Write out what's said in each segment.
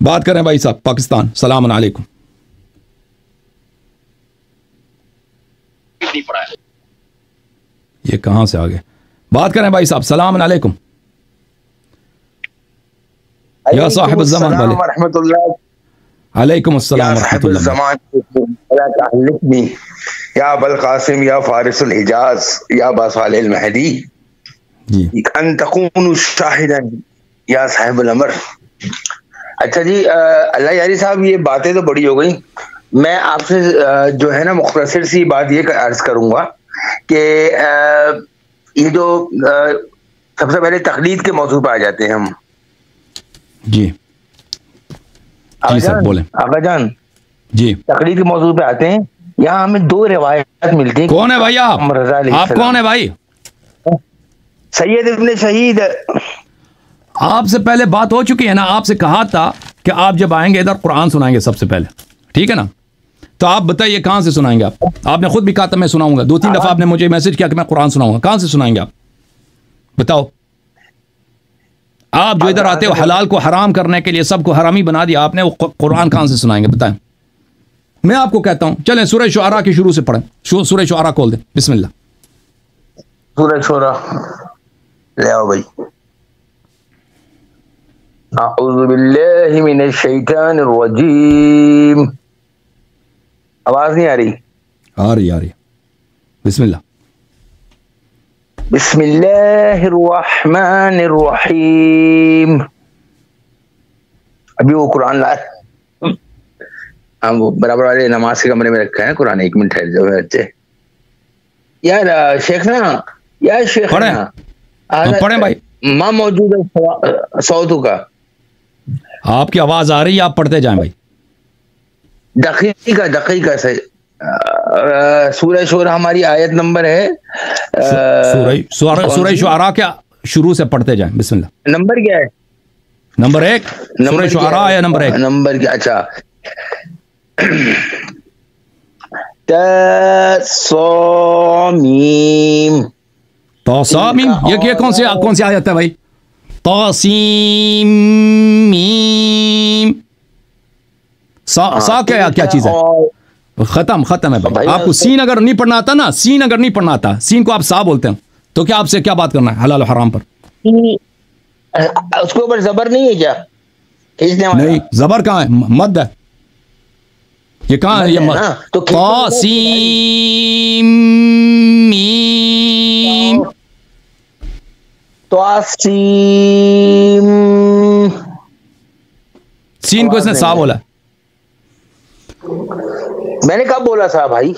بات کریں بھائی صاحب پاکستان. السلام علیکم. یہ کہاں سے آگے بات کریں بھائی صاحب. السلام علیکم یا صاحب الزمان. ورحمۃ اللہ. علیکم السلام ورحمۃ اللہ. یا ابو القاسم یا فارس الحجاز یا ابا صالح المہدی جی ان تكونوا شاہدا یا صاحب الامر. اچھا جی اللہ یاری صاحب یہ باتیں تو بڑی ہو گئی. میں آپ سے جو ہے نا مختصر سی بات یہ عرض کروں گا کہ یہ جو سب سے پہلے تقلید کے موضوع پہ آ جاتے ہیں ہم. جی جی سر بولیں. آقا جان جی تقلید کے موضوع پہ آتے ہیں. یہاں ہمیں دو روایات ملتی ہیں. کون ہے بھائی آپ کون ہے بھائی؟ سید ابن شہید. آپ سے پہلے بات ہو چکی ہے نا. آپ سے کہا تھا کہ آپ جب آئیں گے ادھر قرآن سنائیں گے سب سے پہلے, ٹھیک ہے نا؟ تو آپ بتائیے کہاں سے سنائیں گے آپ؟ آپ نے خود بھی کہا تھا میں سناؤں گا. 2-3 دفعہ آپ نے مجھے میسج کیا کہ میں قرآن سناؤں گا. کہاں سے سنائیں گے آپ بتاؤ؟ آپ جو ادھر آتے ہو حلال کو حرام کرنے کے لیے سب کو حرامی بنا دیا آپ نے. وہ قرآن کہاں سے سنائیں گے بتائیں؟ میں آپ کو کہتا ہوں چلیں سورہ شعراء کی شروع سے پڑھیں. سورہ شعراء کھول دیں. بسم اللہ. سورہ شعراء لے آؤ بھائی. اعوذ باللہ من الشیطان الرجیم. آواز نہیں آ رہی؟ آ رہی. بسم اللہ. بسم اللہ الرحمن الرحیم. ابھی وہ قرآن لائے ہم وہ برابر والے نماز کے کمرے میں رکھا ہے قرآن. 1 منٹ ٹھہر جاؤ بچے. یار شیخ نا یا شیخ پڑھیں بھائی. ماں موجود ہے سعودوں کا. آپ کی آواز آ رہی ہے, آپ پڑھتے جائیں بھائی. دقیقہ سے سورہ شعراء ہماری آیت نمبر ہے. سورہ شعراء کیا شروع سے پڑھتے جائیں. بسم اللہ. نمبر کیا ہے؟ نمبر 1. سورہ شعراء ہے نمبر 1. نمبر کیا؟ اچھا توسامیم. یہ کون سی آیت ہے بھائی؟ توسیم سا کیا چیز ہے؟ ختم ہے بھائی. آپ کو سین اگر نہیں پڑھنا آتا نا, سین کو آپ سا بولتے ہیں تو کیا آپ سے کیا بات کرنا ہے حلال و حرام پر؟ اس کے اوپر زبر نہیں ہے کیا؟ نہیں زبر کہاں ہے؟ مد ہے. یہ کہاں ہے؟ یہ سین کو اس نے سا بولا. میں نے کب بولا سا بھائی؟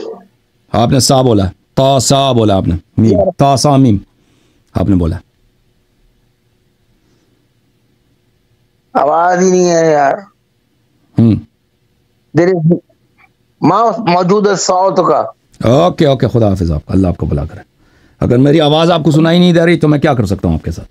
آپ نے سا بولا. تا سا بولا آپ نے. میم تا سا میم آپ نے بولا. آواز ہی نہیں ہے یار. موجود ہے صوت کا. اوکے خدا حافظ. آپ اللہ آپ کو بلا کرے. اگر میری آواز آپ کو سنائی نہیں دے رہی تو میں کیا کر سکتا ہوں آپ کے ساتھ؟